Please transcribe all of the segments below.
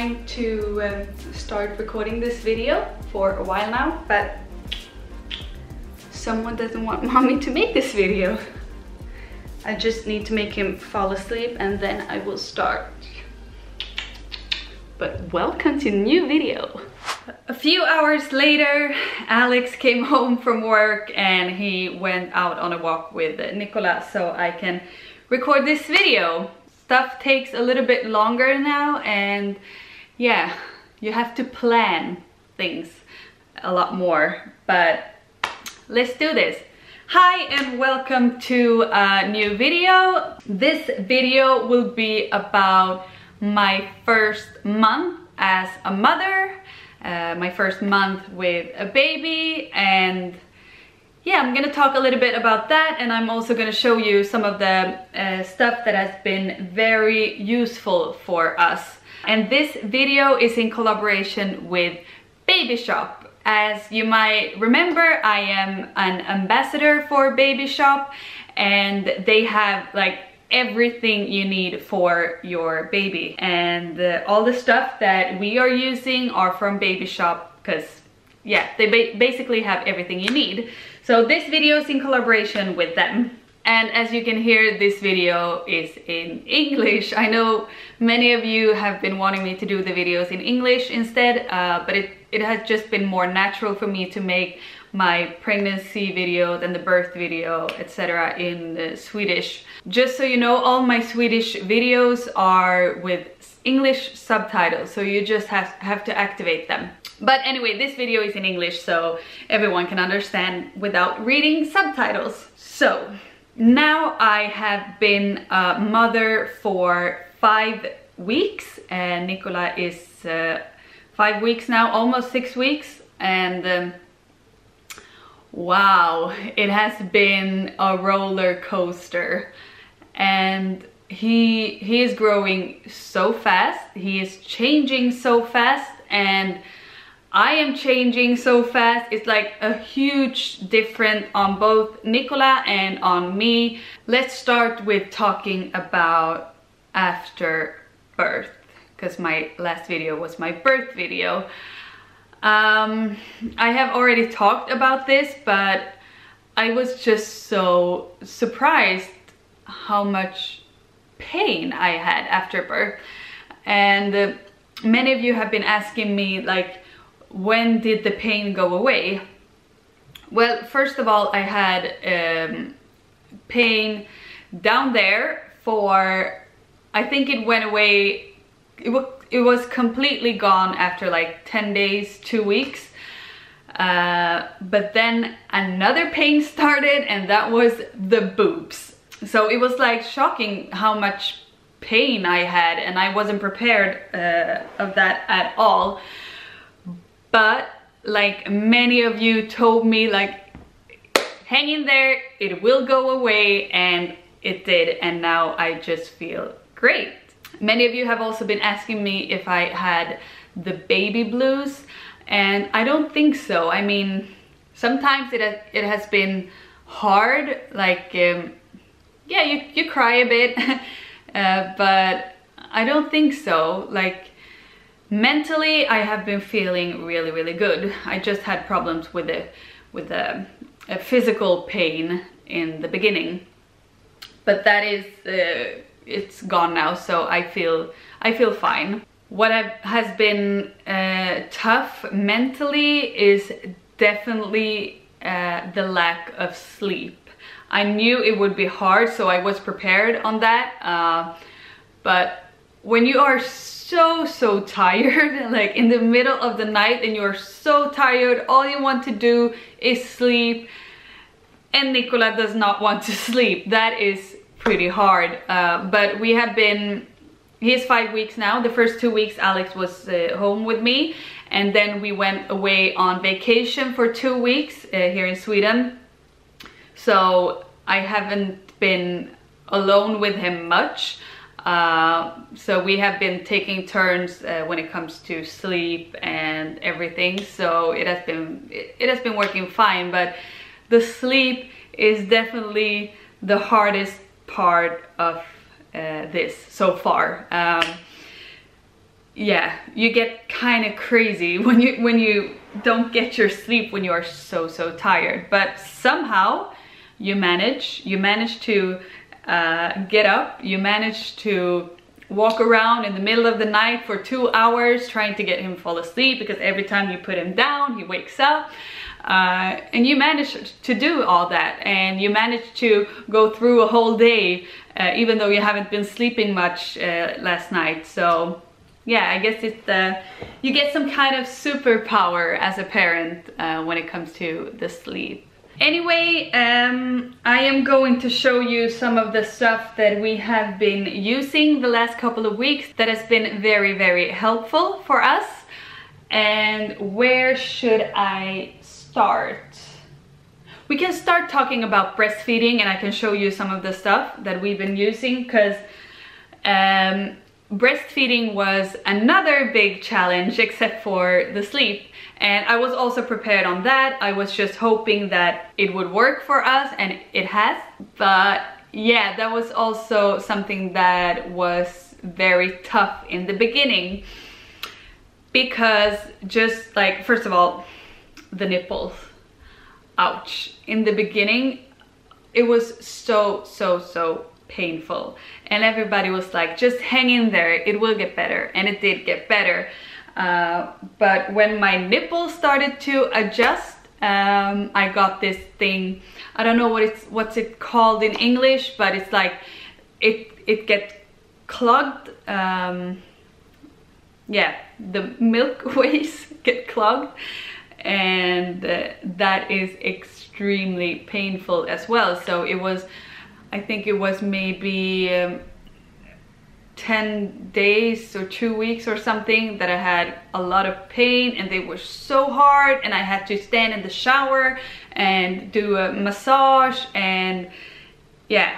trying to start recording this video for a while now, but someone doesn't want mommy to make this video. I just need to make him fall asleep and then I will start. But welcome to the new video. A few hours later, Alex came home from work and he went out on a walk with Nikola so I can record this video. Stuff takes a little bit longer now, and yeah, you have to plan things a lot more, but let's do this. Hi and welcome to a new video. This video will be about my first month as a mother, my first month with a baby, and yeah, I'm gonna talk a little bit about that, and I'm also gonna show you some of the stuff that has been very useful for us. And this video is in collaboration with Baby Shop. As you might remember, I am an ambassador for Baby Shop, and they have like everything you need for your baby. And all the stuff that we are using are from Baby Shop, because yeah, they basically have everything you need. So this video is in collaboration with them. And as you can hear, this video is in English. I know many of you have been wanting me to do the videos in English instead, but it has just been more natural for me to make my pregnancy video than the birth video, etc. in Swedish. Just so you know, all my Swedish videos are with English subtitles, so you just have to activate them. But anyway, this video is in English so everyone can understand without reading subtitles. So now I have been a mother for 5 weeks, and Nikola is 5 weeks now, almost 6 weeks, and wow, it has been a roller coaster. And he is growing so fast, he is changing so fast, and I am changing so fast. It's like a huge difference on both Nikola and on me. Let's start with talking about after birth, because my last video was my birth video. I have already talked about this, but I was just so surprised how much pain I had after birth. And many of you have been asking me, like, when did the pain go away? Well, first of all, I had pain down there for, I think it went away, it was completely gone after like 10 days, 2 weeks. But then another pain started, and that was the boobs. So it was like shocking how much pain I had, and I wasn't prepared of that at all. But like many of you told me, like, hang in there, it will go away, and it did, and now I just feel great. Many of you have also been asking me if I had the baby blues, and I don't think so. I mean, sometimes it has been hard, like yeah, you cry a bit, but I don't think so. Like, mentally, I have been feeling really, really good. I just had problems with the physical pain in the beginning, but that is it's gone now, so I feel fine. What has been tough mentally is definitely the lack of sleep. I knew it would be hard, so I was prepared on that, but when you are so tired, like in the middle of the night, and you're so tired, all you want to do is sleep, and Nikola does not want to sleep. That is pretty hard, but we have been, he's 5 weeks now. The first 2 weeks Alex was home with me, and then we went away on vacation for 2 weeks here in Sweden, so I haven't been alone with him much. So we have been taking turns when it comes to sleep and everything, so it has been working fine, but the sleep is definitely the hardest part of this so far. yeah, you get kind of crazy when you don't get your sleep when you are so tired. But somehow you manage to get up, you manage to walk around in the middle of the night for 2 hours trying to get him fall asleep, because every time you put him down he wakes up. And you managed to do all that, and you managed to go through a whole day, even though you haven't been sleeping much last night. So yeah, I guess it's you get some kind of superpower as a parent when it comes to the sleep. Anyway, I am going to show you some of the stuff that we have been using the last couple of weeks that has been very helpful for us. And where should I start? We can start talking about breastfeeding, and I can show you some of the stuff that we've been using, because breastfeeding was another big challenge except for the sleep. And I was also prepared on that. I was just hoping that it would work for us, and it has. But yeah, that was also something that was very tough in the beginning, because just like, first of all, the nipples, ouch. In the beginning it was so painful, and everybody was like, just hang in there, it will get better. And it did get better. But when my nipples started to adjust, I got this thing, I don't know what's it called in English, but it's like it gets clogged. Yeah, the milkways get clogged, and that is extremely painful as well. So it was, I think it was maybe 10 days or 2 weeks or something that I had a lot of pain, and they were so hard, and I had to stand in the shower and do a massage, and yeah,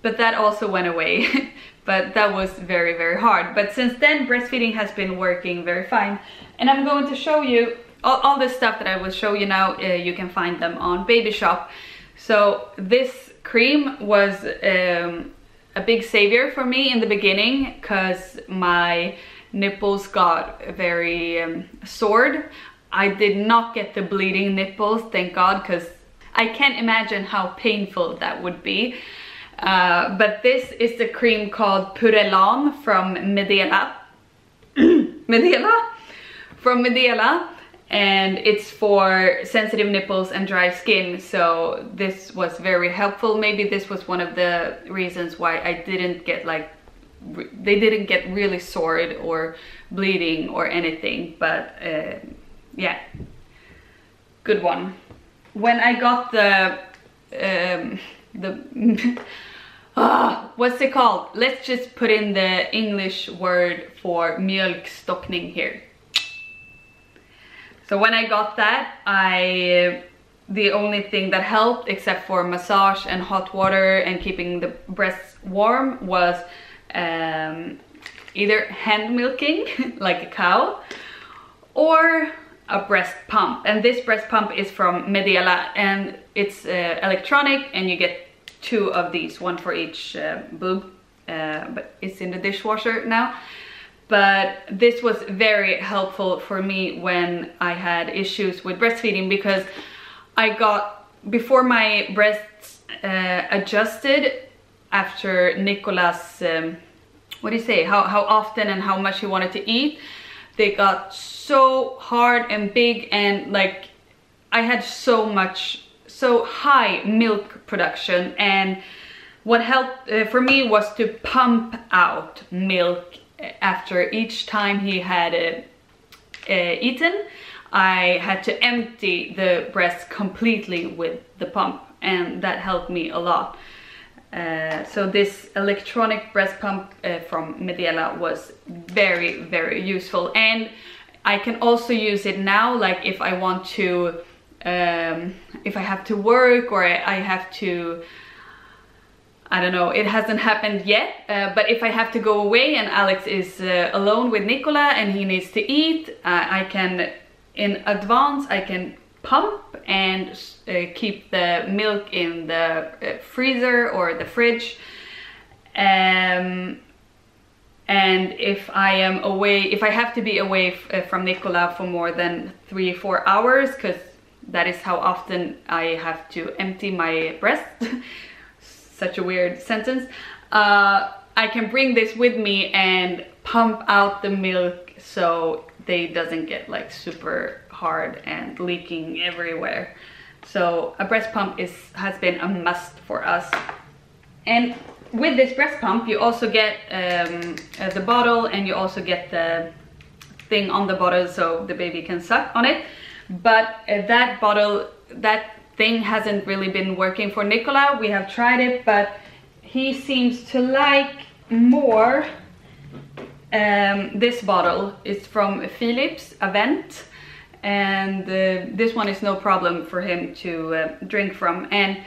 but that also went away. But that was very hard. But since then, breastfeeding has been working very fine, and I'm going to show you all this stuff that I will show you now. You can find them on Baby Shop. So this cream was a big savior for me in the beginning, because my nipples got very sore. I did not get the bleeding nipples, thank God, because I can't imagine how painful that would be. But this is the cream called Purelan from Medela. From Medela, and it's for sensitive nipples and dry skin. So this was very helpful. Maybe this was one of the reasons why I didn't get like, they didn't get really sore or bleeding or anything. But yeah, good one. When I got the what's it called? Let's just put in the English word for mjölkstockning here. So when I got that, the only thing that helped, except for massage and hot water and keeping the breasts warm, was either hand milking like a cow, or a breast pump. And this breast pump is from Medela, and it's electronic, and you get 2 of these, one for each boob, but it's in the dishwasher now. But this was very helpful for me when I had issues with breastfeeding, because I got, before my breasts adjusted after Nikola's, what do you say, how often and how much he wanted to eat, they got so hard and big, and like I had so high milk production. And what helped for me was to pump out milk after each time he had eaten. I had to empty the breast completely with the pump, and that helped me a lot. So this electronic breast pump from Medela was very useful, and I can also use it now, like if I want to, if I have to work, or I have to, I don't know, it hasn't happened yet, but if I have to go away and Alex is alone with Nikola and he needs to eat, I can, in advance, I can pump and keep the milk in the freezer or the fridge. And if I am away, if I have to be away from Nikola for more than 3-4 hours, because that is how often I have to empty my breast, such a weird sentence, I can bring this with me and pump out the milk so they doesn't get like super hard and leaking everywhere. So a breast pump has been a must for us. And with this breast pump you also get the bottle, and you also get the thing on the bottle so the baby can suck on it. But that thing hasn't really been working for Nikola. We have tried it, but he seems to like more this bottle. It's from Philips Avent, and this one is no problem for him to drink from. And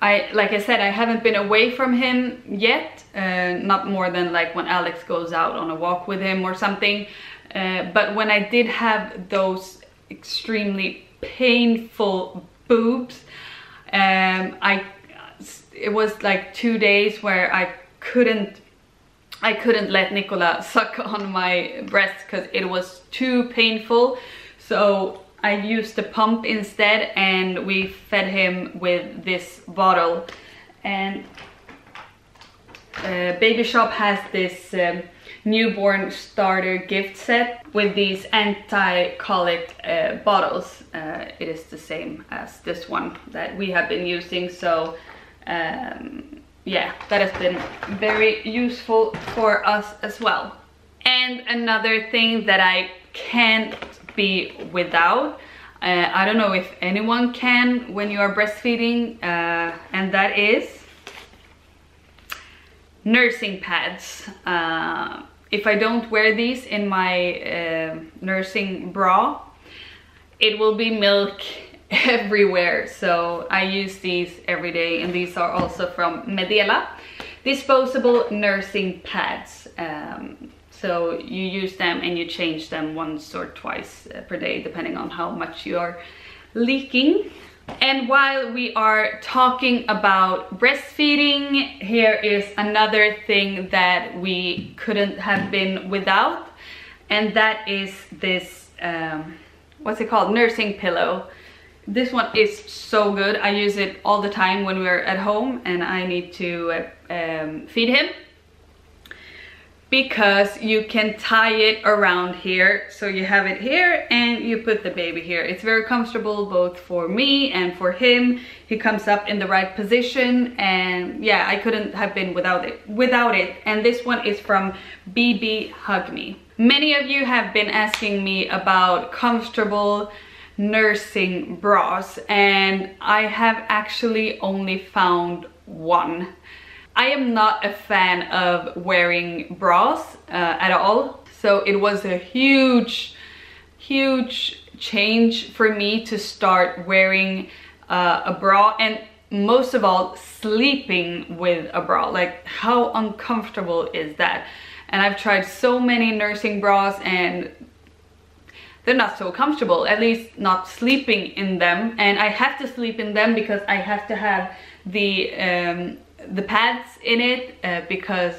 like I said, I haven't been away from him yet, not more than like when Alex goes out on a walk with him or something. But when I did have those extremely painful boobs, it was like 2 days where I couldn't let Nikola suck on my breast because it was too painful. So I used the pump instead, and we fed him with this bottle. And Baby Shop has this newborn starter gift set with these anti-colic bottles. It is the same as this one that we have been using. So yeah, that has been very useful for us as well. And another thing that I can't be without, I don't know if anyone can when you are breastfeeding, and that is nursing pads. If I don't wear these in my nursing bra, it will be milk everywhere. So I use these every day, and these are also from Medela, disposable nursing pads. So you use them and you change them once or twice per day, depending on how much you are leaking. And while we are talking about breastfeeding, here is another thing that we couldn't have been without, and that is this, what's it called? Nursing pillow. This one is so good. I use it all the time when we're at home and I need to feed him, because you can tie it around here. So you have it here and you put the baby here. It's very comfortable both for me and for him. He comes up in the right position, and yeah, I couldn't have been without it. And this one is from BBhugme. Many of you have been asking me about comfortable nursing bras, and I have actually only found one. I am not a fan of wearing bras at all, so it was a huge change for me to start wearing a bra, and most of all sleeping with a bra. Like, how uncomfortable is that? And I've tried so many nursing bras and they're not so comfortable, at least not sleeping in them. And I have to sleep in them because I have to have the pads in it, because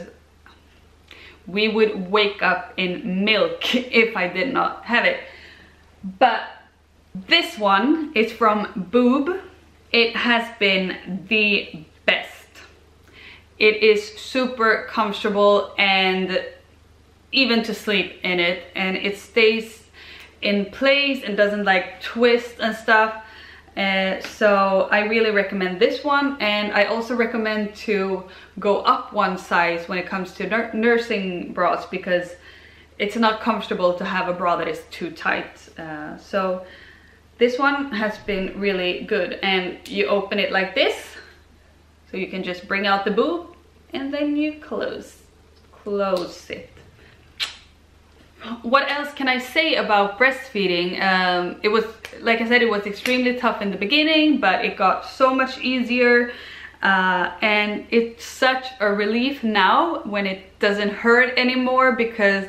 we would wake up in milk if I did not have it. But this one is from Boob. It has been the best. It is super comfortable, and even to sleep in it, and it stays in place and doesn't like twist and stuff. So I really recommend this one, and I also recommend to go up one size when it comes to nursing bras, because it's not comfortable to have a bra that is too tight. So this one has been really good, and you open it like this, so you can just bring out the boob and then you close it. What else can I say about breastfeeding? It was, like I said, it was extremely tough in the beginning, but it got so much easier, and it's such a relief now when it doesn't hurt anymore, because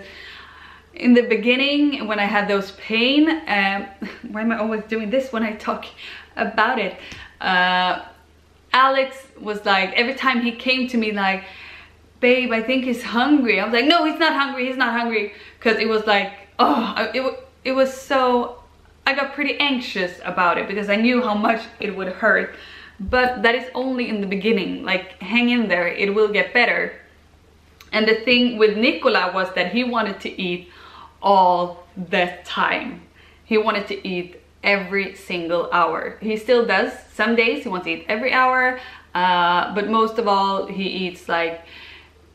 in the beginning when I had those pain, why am I always doing this when I talk about it? Alex was like, every time he came to me like, babe, I think he's hungry. I was like, no, he's not hungry, he's not hungry. Because it was like, oh, it was so, I got pretty anxious about it because I knew how much it would hurt. But that is only in the beginning. Like, hang in there, it will get better. And the thing with Nikola was that he wanted to eat all the time. He wanted to eat every single hour. He still does. Some days he wants to eat every hour, but most of all he eats like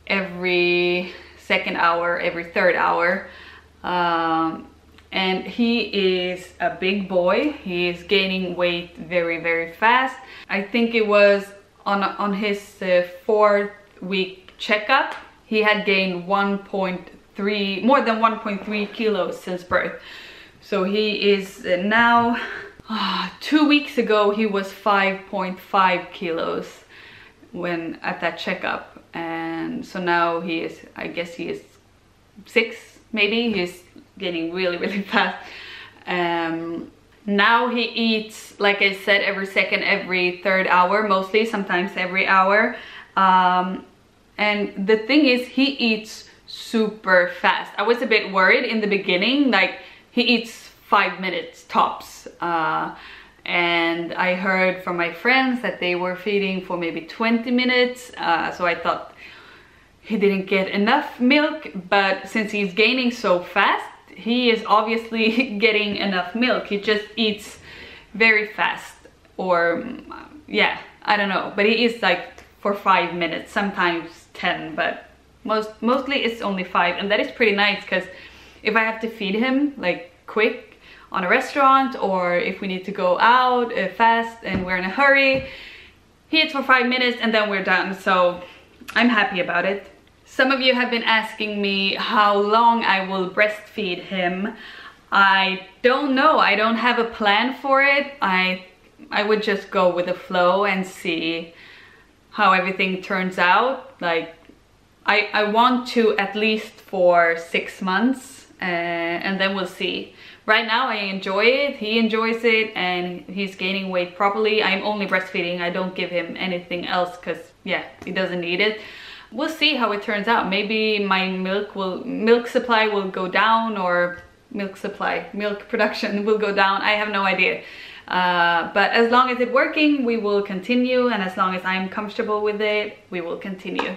every second hour, every third hour. And he is a big boy. He is gaining weight very, very fast. I think it was on his 4th week checkup, he had gained more than 1.3 kilos since birth. So he is now, 2 weeks ago he was 5.5 kilos when at that checkup. And so now he is, I guess he is 6 maybe. He's getting really, really fast. Now he eats, like I said, every second, every third hour, mostly, sometimes every hour. And the thing is, he eats super fast. I was a bit worried in the beginning, like he eats 5 minutes tops. And I heard from my friends that they were feeding for maybe 20 minutes. So I thought he didn't get enough milk, but since he's gaining so fast, he is obviously getting enough milk. He just eats very fast, or yeah, I don't know. But he eats like for 5 minutes, sometimes 10, but mostly it's only 5, and that is pretty nice because if I have to feed him like quick on a restaurant, or if we need to go out fast and we're in a hurry, he eats for 5 minutes and then we're done. So I'm happy about it. Some of you have been asking me how long I will breastfeed him. I don't know. I don't have a plan for it. I would just go with the flow and see how everything turns out. Like, I want to at least for 6 months, and then we'll see. Right now I enjoy it, he enjoys it, and he's gaining weight properly. I'm only breastfeeding. I don't give him anything else because, yeah, he doesn't need it. We'll see how it turns out. Maybe my milk supply will go down, or milk production will go down. I have no idea. But as long as it's working, we will continue, and as long as I'm comfortable with it, we will continue.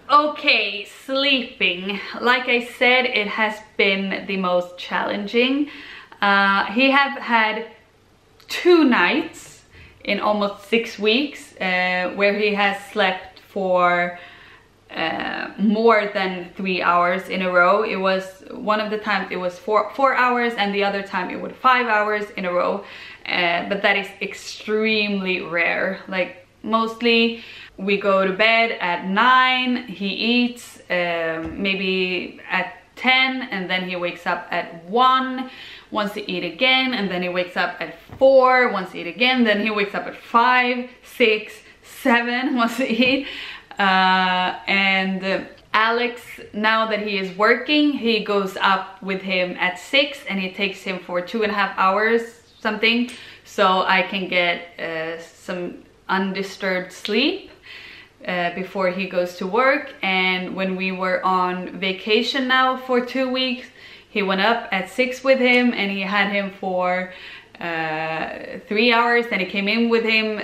Okay, sleeping. Like I said, it has been the most challenging. He have had 2 nights in almost 6 weeks where he has slept for more than 3 hours in a row. It was one of the times it was 4 hours, and the other time it was 5 hours in a row. But that is extremely rare. Like, mostly we go to bed at 9, he eats maybe at 10, and then he wakes up at 1, wants to eat again, and then he wakes up at 4, wants to eat again, then he wakes up at 5, 6, 7, wants to eat. And Alex, now that he is working, he goes up with him at 6, and he takes him for 2.5 hours something, so I can get some undisturbed sleep before he goes to work. And when we were on vacation now for 2 weeks, he went up at 6 with him, and he had him for 3 hours. Then he came in with him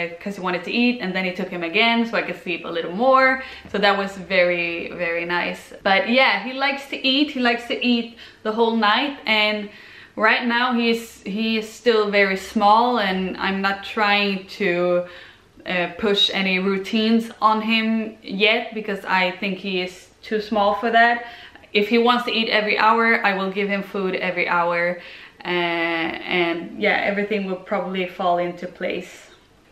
because he wanted to eat, and then he took him again so I could sleep a little more. So that was very, very nice. But yeah, he likes to eat. He likes to eat the whole night, and right now he is still very small, and I'm not trying to push any routines on him yet because I think he is too small for that. If he wants to eat every hour, I will give him food every hour, and yeah, everything will probably fall into place.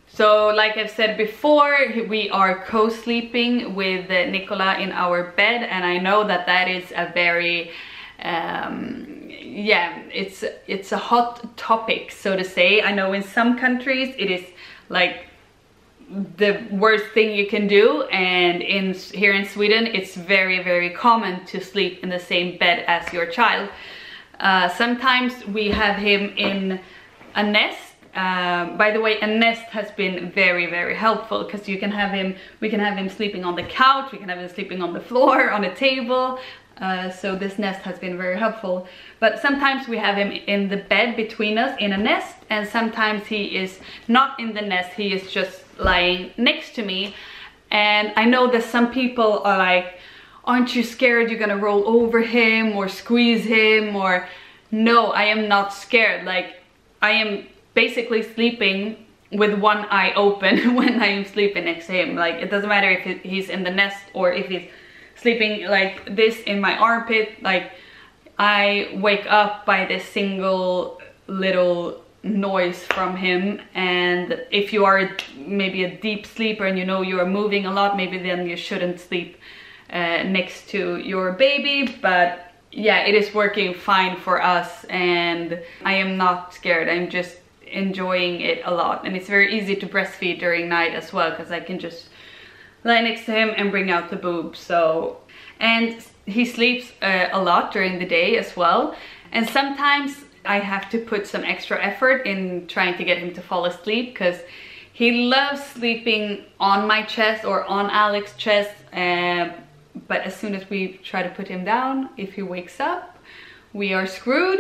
So like I've said before, we are co-sleeping with Nikola in our bed, and I know that that is a very yeah, it's a hot topic, so to say. I know in some countries it is like the worst thing you can do, and here in Sweden it's very, very common to sleep in the same bed as your child. Sometimes we have him in a nest, By the way, a nest has been very, very helpful, because we can have him sleeping on the couch, we can have him sleeping on the floor, on a table. So this nest has been very helpful. But sometimes we have him in the bed between us in a nest, and sometimes he is not in the nest, he is just lying next to me. And I know that some people are like, aren't you scared you're gonna roll over him or squeeze him? Or no, I am not scared. Like, I am basically sleeping with one eye open when I am sleeping next to him. Like, it doesn't matter if he's in the nest or if he's sleeping like this in my armpit. Like, I wake up by this single little noise from him. And if you are maybe a deep sleeper and you know you are moving a lot, maybe then you shouldn't sleep next to your baby. But yeah, it is working fine for us, and I am not scared. I'm just enjoying it a lot, and it's very easy to breastfeed during night as well, because I can just lie next to him and bring out the boob. So, and he sleeps a lot during the day as well, and sometimes I have to put some extra effort in trying to get him to fall asleep, because he loves sleeping on my chest or on Alex's chest, but as soon as we try to put him down, if he wakes up, we are screwed.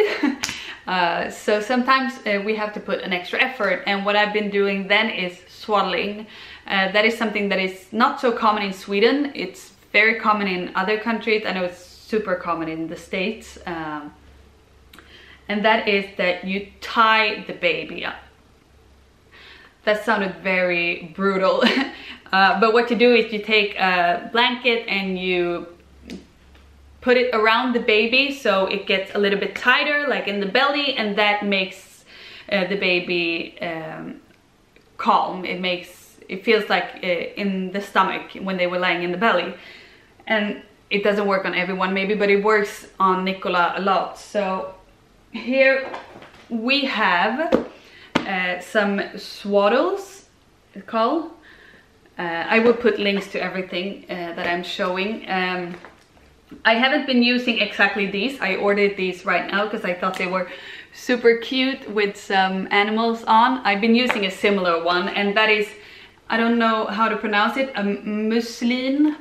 So sometimes we have to put an extra effort, and what I've been doing then is swaddling. That is something that is not so common in Sweden. It's very common in other countries. I know it's super common in the States. And that is that you tie the baby up. That sounded very brutal. But what you do is you take a blanket and you put it around the baby so it gets a little bit tighter, like in the belly, and that makes the baby calm. It feels like in the stomach when they were lying in the belly. And it doesn't work on everyone maybe, but it works on Nikola a lot. So here we have some Swaddles, it's called. I will put links to everything that I'm showing. I haven't been using exactly these. I ordered these right now because I thought they were super cute with some animals on. I've been using a similar one, and that is, I don't know how to pronounce it, a muslin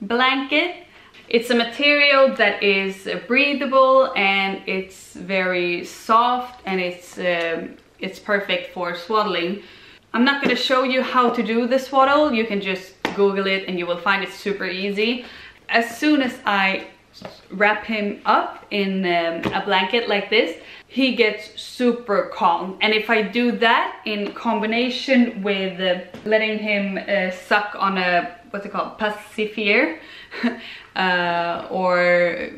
blanket. It's a material that is breathable, and it's very soft, and it's perfect for swaddling. I'm not going to show you how to do the swaddle. You can just Google it and you will find it super easy. As soon as I wrap him up in a blanket like this, he gets super calm. And if I do that in combination with letting him suck on a, what's it called, Pacifier, or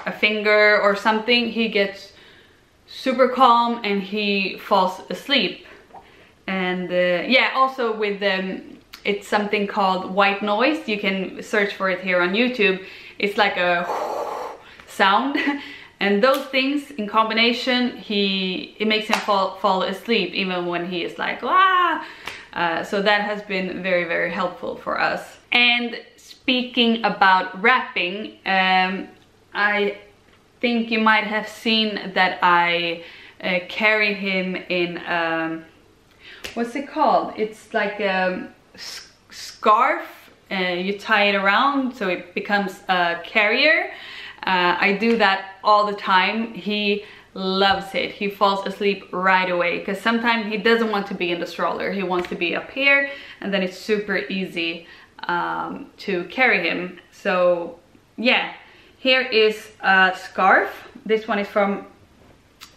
a finger or something, he gets super calm and he falls asleep. And yeah, also with it's something called white noise. You can search for it here on YouTube. It's like a sound, and those things in combination, it makes him fall asleep even when he is like, ah. So that has been very, very helpful for us. And speaking about wrapping, I think you might have seen that I carry him in what's it called? It's like a scarf. You tie it around so it becomes a carrier. I do that all the time. He loves it. He falls asleep right away, because sometimes he doesn't want to be in the stroller. He wants to be up here, and then it's super easy to carry him. So yeah, here is a scarf. This one is from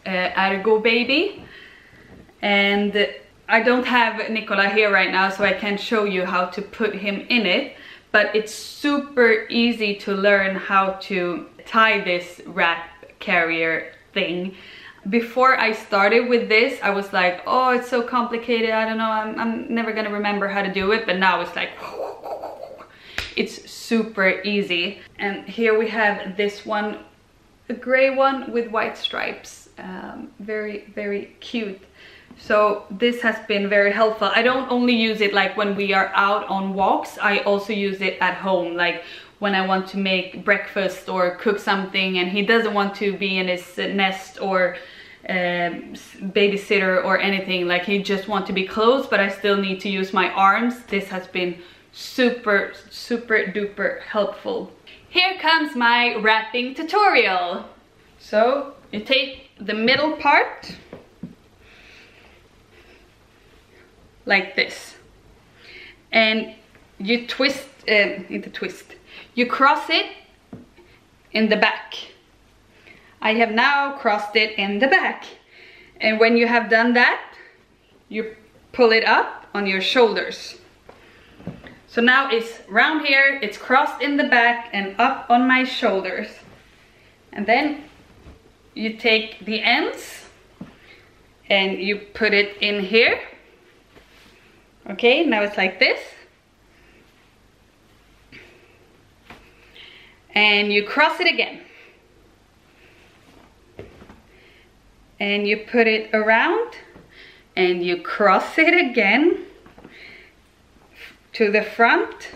Ergo Baby, and I don't have Nikola here right now, so I can't show you how to put him in it, but it's super easy to learn how to tie this wrap carrier thing. Before I started with this, I was like, oh, it's so complicated, I don't know, I'm never gonna remember how to do it, but now it's like, it's super easy. And here we have this one, a gray one with white stripes, very, very cute. So this has been very helpful. I don't only use it like when we are out on walks, I also use it at home, like when I want to make breakfast or cook something and he doesn't want to be in his nest or babysitter or anything, like he just wants to be close, but I still need to use my arms. This has been super duper helpful. Here comes my wrapping tutorial. So you take the middle part like this, and you twist you cross it in the back. I have now crossed it in the back, and when you have done that, you pull it up on your shoulders. So now it's round here, it's crossed in the back and up on my shoulders. And then you take the ends and you put it in here. Okay, now it's like this. And you cross it again. And you put it around and you cross it again to the front,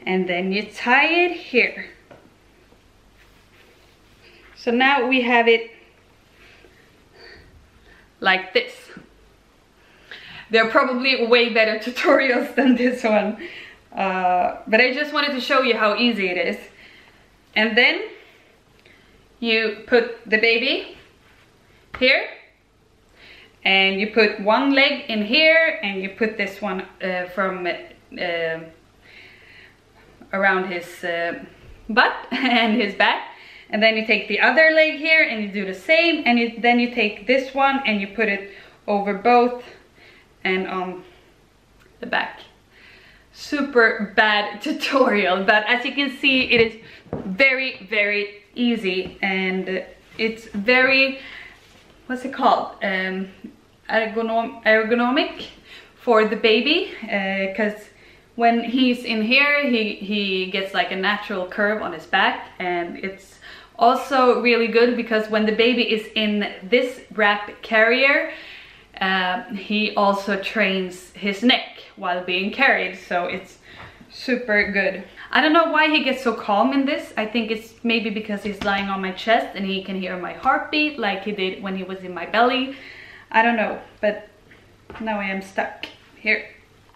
and then you tie it here. So now we have it like this. There are probably way better tutorials than this one, but I just wanted to show you how easy it is. And then you put the baby here, and you put one leg in here, and you put this one from around his butt and his back, and then you take the other leg here and you do the same, and then you take this one and you put it over both and on the back. Super bad tutorial, but as you can see, it is very easy, and it's very, what's it called, ergonomic for the baby, because when he's in here, he gets like a natural curve on his back, and it's also really good because when the baby is in this wrap carrier, he also trains his neck while being carried, so it's super good. I don't know why he gets so calm in this. I think it's maybe because he's lying on my chest and he can hear my heartbeat like he did when he was in my belly. I don't know, but now I am stuck here.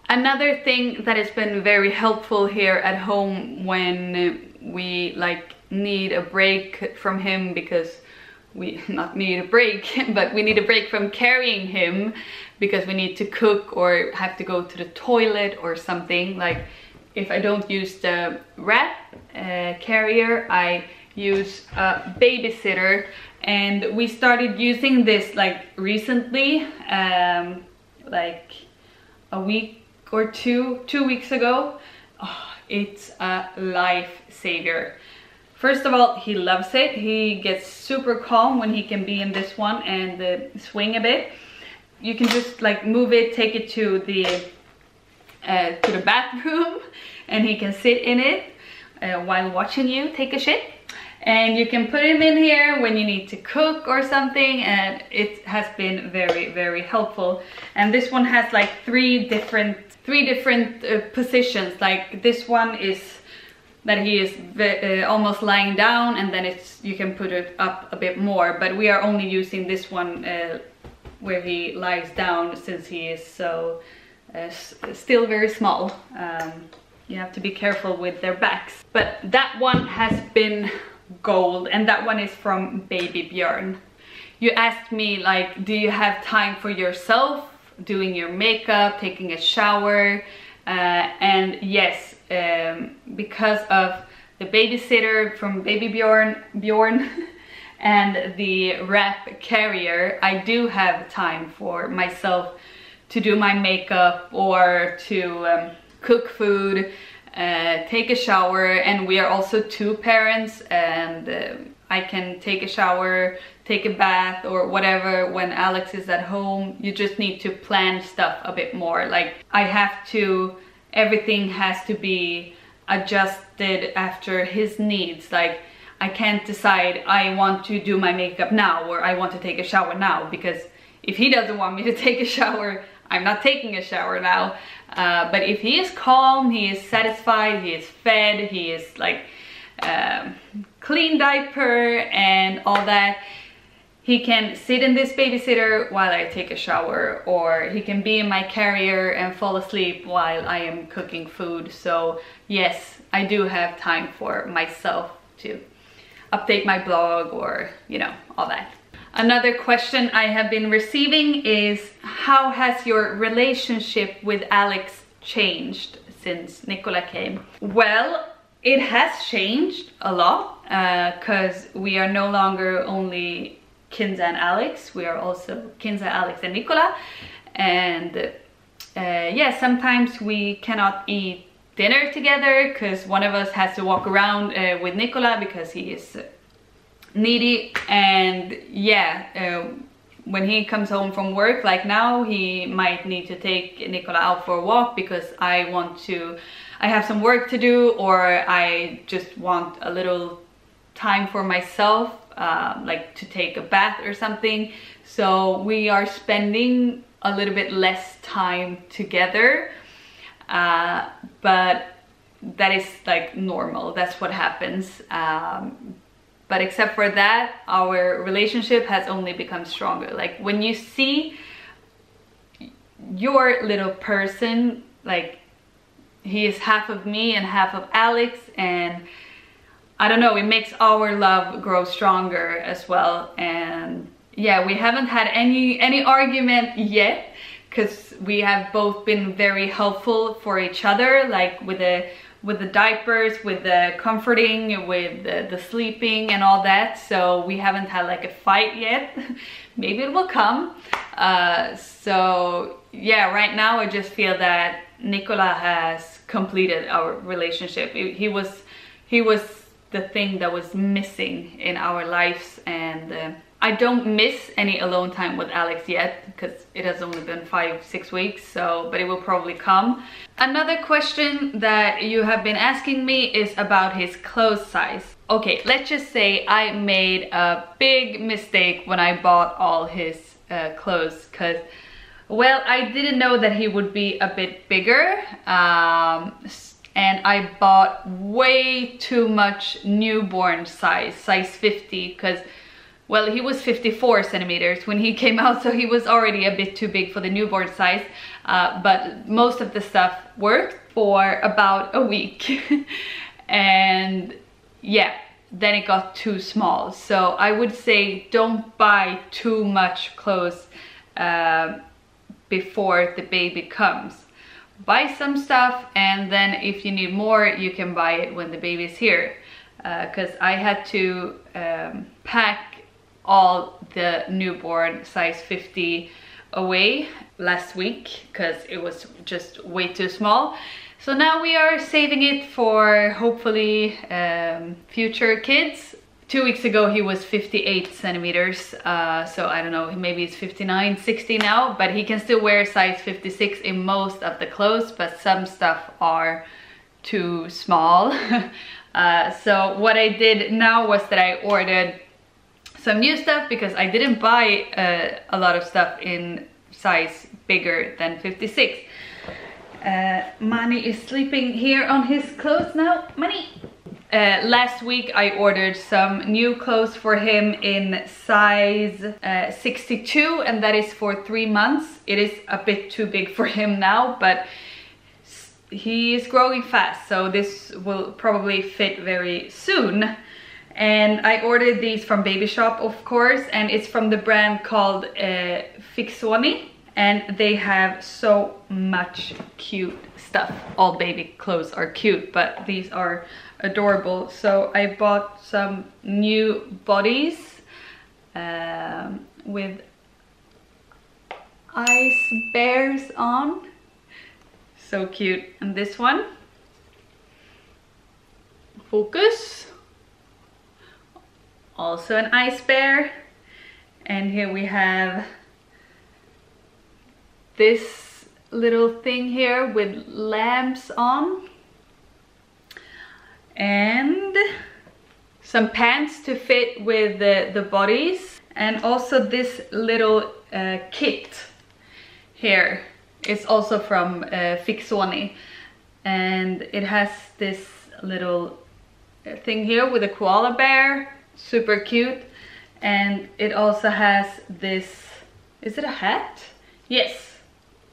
Another thing that has been very helpful here at home when we like need a break from him, because we not need a break, but we need a break from carrying him because we need to cook or have to go to the toilet or something. Like if I don't use the wrap carrier, I use a babysitter, and we started using this like recently, like a week or two weeks ago. Oh, it's a lifesaver. First of all, he loves it. He gets super calm when he can be in this one and swing a bit. You can just like move it, take it to the bathroom, and he can sit in it while watching you take a shit. And you can put him in here when you need to cook or something, and it has been very helpful. And this one has like three different positions. Like this one is that he is almost lying down, and then you can put it up a bit more, but we are only using this one where he lies down, since he is so still very small. You have to be careful with their backs. But that one has been gold, and that one is from Babybjörn. You asked me like, do you have time for yourself, doing your makeup, taking a shower? And yes, because of the babysitter from Babybjörn and the wrap carrier, I do have time for myself to do my makeup or to cook food, take a shower. And we are also two parents, and I can take a shower, take a bath or whatever when Alex is at home. You just need to plan stuff a bit more. Like everything has to be adjusted after his needs. Like I can't decide I want to do my makeup now or I want to take a shower now, because if he doesn't want me to take a shower, I'm not taking a shower now. But if he is calm, he is satisfied, he is fed, he is like clean diaper and all that, he can sit in this babysitter while I take a shower, or he can be in my carrier and fall asleep while I am cooking food. So yes, I do have time for myself to update my blog or, you know, all that. Another question I have been receiving is, how has your relationship with Alex changed since Nikola came? Well, it has changed a lot, because we are no longer only Kenzo and Alex, we are also Kenzo, Alex and Nikola. And yeah, sometimes we cannot eat dinner together because one of us has to walk around with Nikola because he is needy. And yeah, when he comes home from work, like now, he might need to take Nikola out for a walk because I have some work to do, or I just want a little time for myself, like to take a bath or something. So we are spending a little bit less time together, but that is like normal, that's what happens. But except for that, our relationship has only become stronger. Like when you see your little person, like he is half of me and half of Alex, and I don't know, it makes our love grow stronger as well. And yeah, we haven't had any argument yet, because we have both been very helpful for each other, like with the diapers, with the comforting, with the sleeping and all that. So we haven't had like a fight yet. Maybe it will come. So yeah, right now I just feel that Nikola has completed our relationship. He was the thing that was missing in our lives, and I don't miss any alone time with Alex yet, because it has only been 5-6 weeks, so, but it will probably come. Another question that you have been asking me is about his clothes size. Okay, let's just say I made a big mistake when I bought all his clothes, because, well, I didn't know that he would be a bit bigger, and I bought way too much newborn size 50, because, well, he was 54 centimeters when he came out, so he was already a bit too big for the newborn size. But most of the stuff worked for about a week. And yeah, then it got too small. So I would say don't buy too much clothes before the baby comes. Buy some stuff, and then if you need more, you can buy it when the baby is here. Because I had to pack all the newborn size 50 away last week because it was just way too small. So now we are saving it for hopefully future kids. 2 weeks ago he was 58 centimeters, so I don't know, maybe it's 59, 60 now, but he can still wear size 56 in most of the clothes, but some stuff are too small. So what I did now was that I ordered some new stuff, because I didn't buy a lot of stuff in size bigger than 56. Mani is sleeping here on his clothes now. Mani! Last week I ordered some new clothes for him in size 62, and that is for 3 months. It is a bit too big for him now, but he is growing fast, so this will probably fit very soon. And I ordered these from Baby Shop, of course, and it's from the brand called Fixoni, and they have so much cute stuff. All baby clothes are cute, but these are adorable. So I bought some new bodies with ice bears on. So cute. And this one, focus, also an ice bear. And here we have this little thing here with lamps on, and some pants to fit with the bodies, and also this little kit here. It's also from Fixoni, and it has this little thing here with a koala bear, super cute. And it also has this, is it a hat? Yes,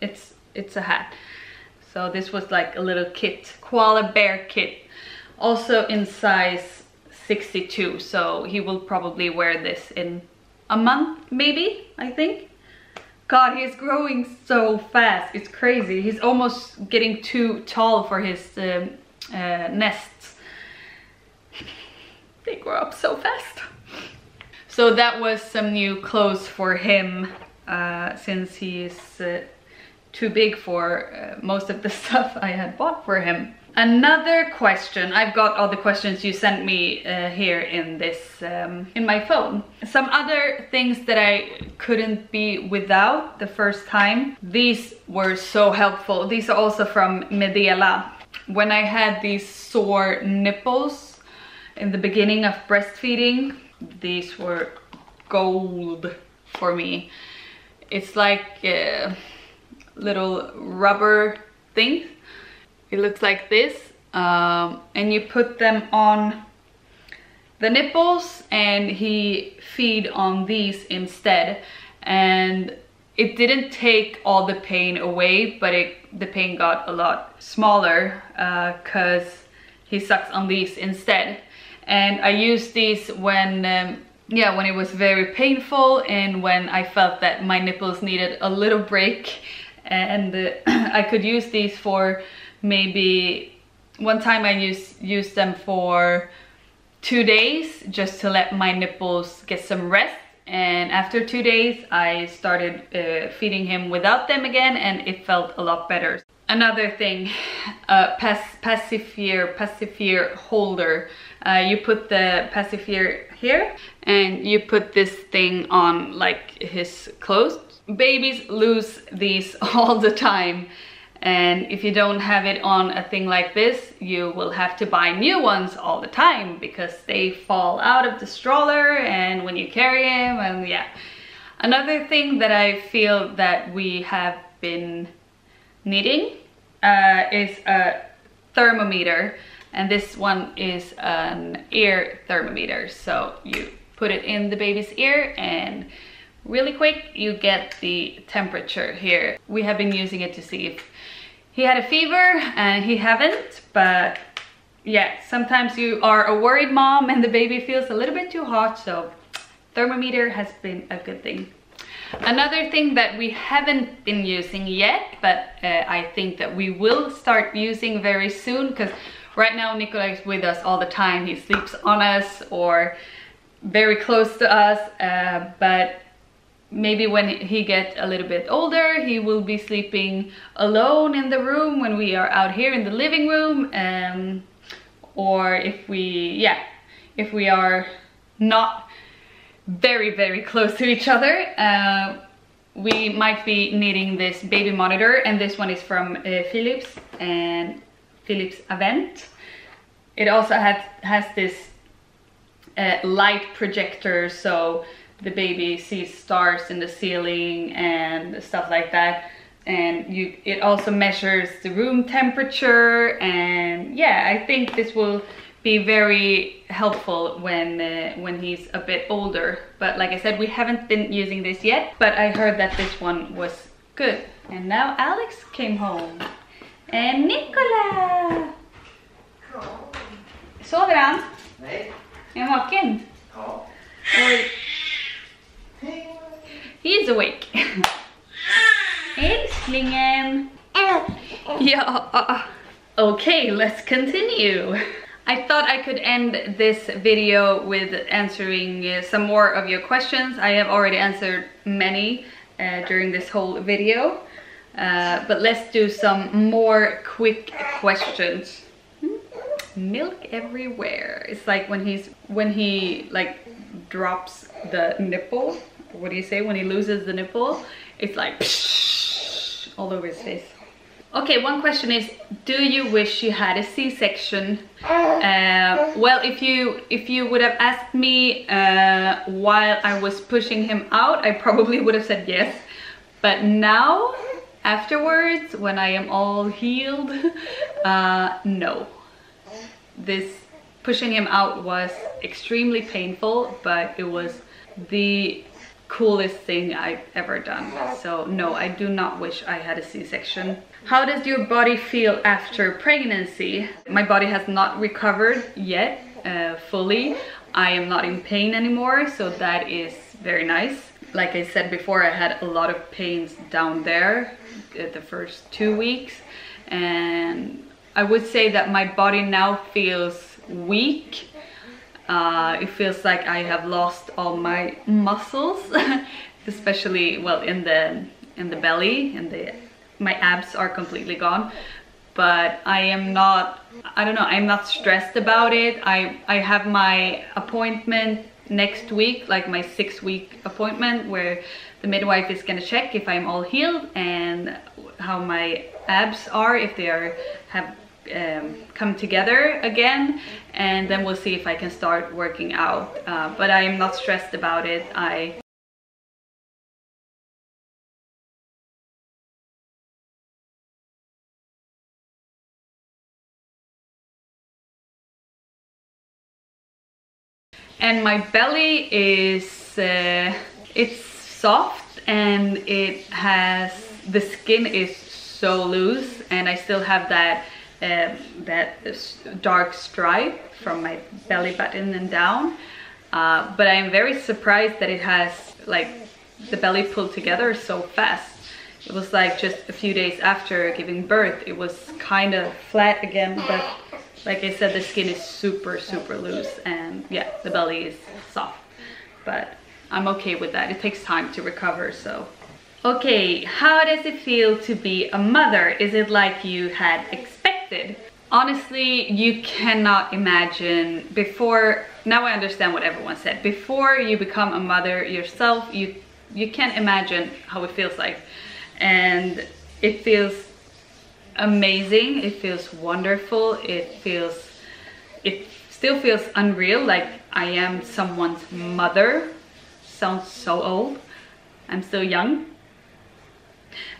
it's a hat. So this was like a little kit, koala bear kit, also in size 62. So he will probably wear this in a month, maybe, I think. God, he's growing so fast. It's crazy. He's almost getting too tall for his nests. They grow up so fast. So that was some new clothes for him, since he is too big for most of the stuff I had bought for him. Another question, I've got all the questions you sent me here in this, in my phone. Some other things that I couldn't be without the first time. These were so helpful. These are also from Medela. When I had these sore nipples in the beginning of breastfeeding, these were gold for me. It's like a little rubber thing. It looks like this, and you put them on the nipples and he feed on these instead, and it didn't take all the pain away, but the pain got a lot smaller because he sucks on these instead. And I used these when when it was very painful and when I felt that my nipples needed a little break, and I could use these for maybe one time. I used them for 2 days just to let my nipples get some rest, and after 2 days I started feeding him without them again, and it felt a lot better. Another thing, Pacifier holder. You put the Pacifier here and you put this thing on like his clothes. Babies lose these all the time, and if you don't have it on a thing like this, you will have to buy new ones all the time because they fall out of the stroller and when you carry him, and yeah. Another thing that I feel that we have been needing is a thermometer, and this one is an ear thermometer. So you put it in the baby's ear and really quick you get the temperature here. We have been using it to see if he had a fever, and he haven't, but yeah, sometimes you are a worried mom and the baby feels a little bit too hot, so thermometer has been a good thing. Another thing that we haven't been using yet, but I think that we will start using very soon, because right now Nikola is with us all the time. He sleeps on us or very close to us, but maybe when he gets a little bit older, he will be sleeping alone in the room when we are out here in the living room, or if we are not very close to each other, we might be needing this baby monitor, and this one is from Philips and Philips Avent. It also has this light projector, so the baby sees stars in the ceiling and stuff like that, and it also measures the room temperature, and yeah, I think this will be very helpful when he's a bit older. But like I said, we haven't been using this yet, but I heard that this one was good. And now Alex came home. And Nikola! Sover han? Nej. Är han vaken? Ja. He's awake. Älsklingen! Yeah. Okay, let's continue. I thought I could end this video with answering some more of your questions. I have already answered many during this whole video, but let's do some more quick questions. Milk everywhere. It's like when he like drops the nipple. What do you say? When he loses the nipple, it's like psh, all over his face. Okay, one question is, do you wish you had a C-section? Well, if you would have asked me while I was pushing him out, I probably would have said yes. But now, afterwards, when I am all healed, no. This pushing him out was extremely painful, but it was the coolest thing I've ever done. So no, I do not wish I had a C-section. How does your body feel after pregnancy? My body has not recovered yet fully. I am not in pain anymore, so that is very nice. Like I said before, I had a lot of pains down there the first 2 weeks, and I would say that my body now feels weak. It feels like I have lost all my muscles, especially, well, in the belly, my abs are completely gone. But I am not, I don't know, I'm not stressed about it. I have my appointment next week, like my 6-week appointment, where the midwife is gonna check if I'm all healed and how my abs are, if they have come together again, and then we'll see if I can start working out. But I am not stressed about it. And my belly is, it's soft, and it has, the skin is so loose, and I still have that dark stripe from my belly button and down. But I am very surprised that it has, like, the belly pulled together so fast. It was like just a few days after giving birth, it was kind of flat again, but like I said, the skin is super, super loose, and yeah, the belly is soft. But I'm okay with that. It takes time to recover, so. Okay, how does it feel to be a mother? Is it like you had expected? Honestly, you cannot imagine. Before, now I understand what everyone said. Before you become a mother yourself, you can't imagine how it feels like. And it feels amazing, it feels wonderful, it still feels unreal, like I am someone's mother. Sounds so old. I'm still young.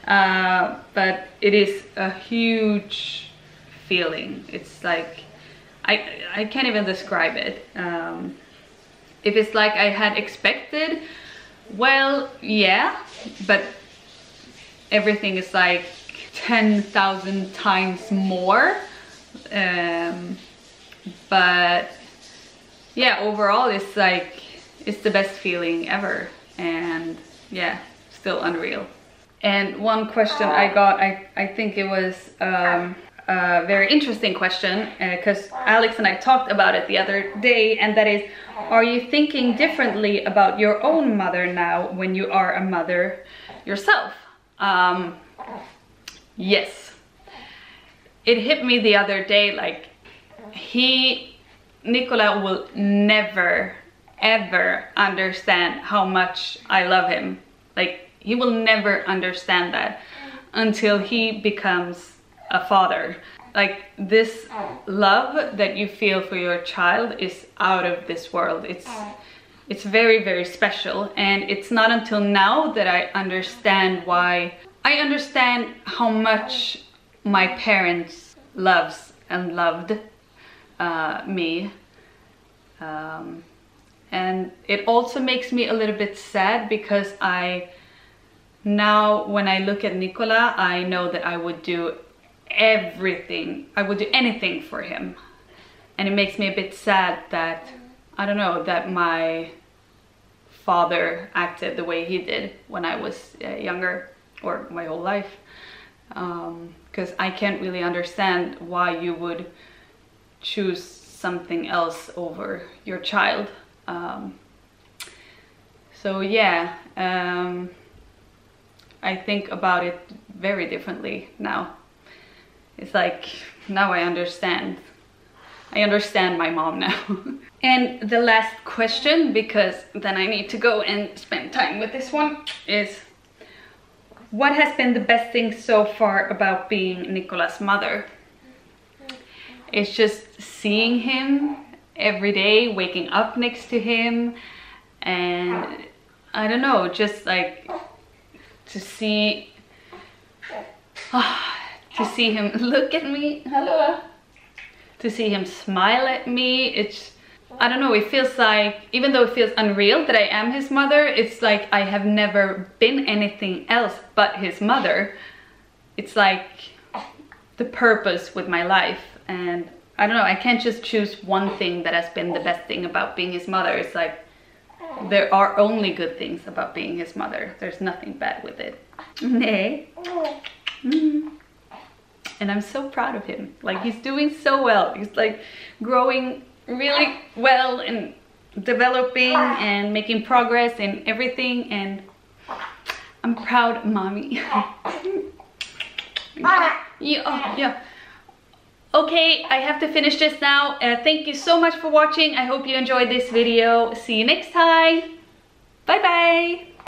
But it is a huge feeling. It's like, I can't even describe it. If it's like I had expected, well, yeah, but everything is like 10,000 times more. But yeah, overall it's like, it's the best feeling ever, and yeah, still unreal. And one question I got, I think it was a very interesting question, because Alex and I talked about it the other day, and that is, are you thinking differently about your own mother now when you are a mother yourself? Yes. It hit me the other day, like, Nikola will never, ever understand how much I love him. Like, he will never understand that until he becomes a father. Like, this love that you feel for your child is out of this world. It's very, very special, and it's not until now that I understand why. I understand how much my parents loves and loved me, and it also makes me a little bit sad, because now when I look at Nikola, I know that I would do everything, I would do anything for him, and it makes me a bit sad that, I don't know, that my father acted the way he did when I was younger, or my whole life, because I can't really understand why you would choose something else over your child. So yeah, I think about it very differently now. It's like, now I understand my mom now. And the last question, because then I need to go and spend time with this one, is, what has been the best thing so far about being Nikola's mother? It's just seeing him every day, waking up next to him, and I don't know, just like to see him look at me, hello, to see him smile at me. I don't know, it feels like, even though it feels unreal that I am his mother, it's like I have never been anything else but his mother. It's like the purpose with my life, and I don't know, I can't just choose one thing that has been the best thing about being his mother. It's like there are only good things about being his mother. There's nothing bad with it. Nee. And I'm so proud of him. Like, he's doing so well. He's like growing really well and developing and making progress in everything, and I'm proud mommy. Yeah. Okay, I have to finish this now. Thank you so much for watching. I hope you enjoyed this video. See you next time. Bye bye.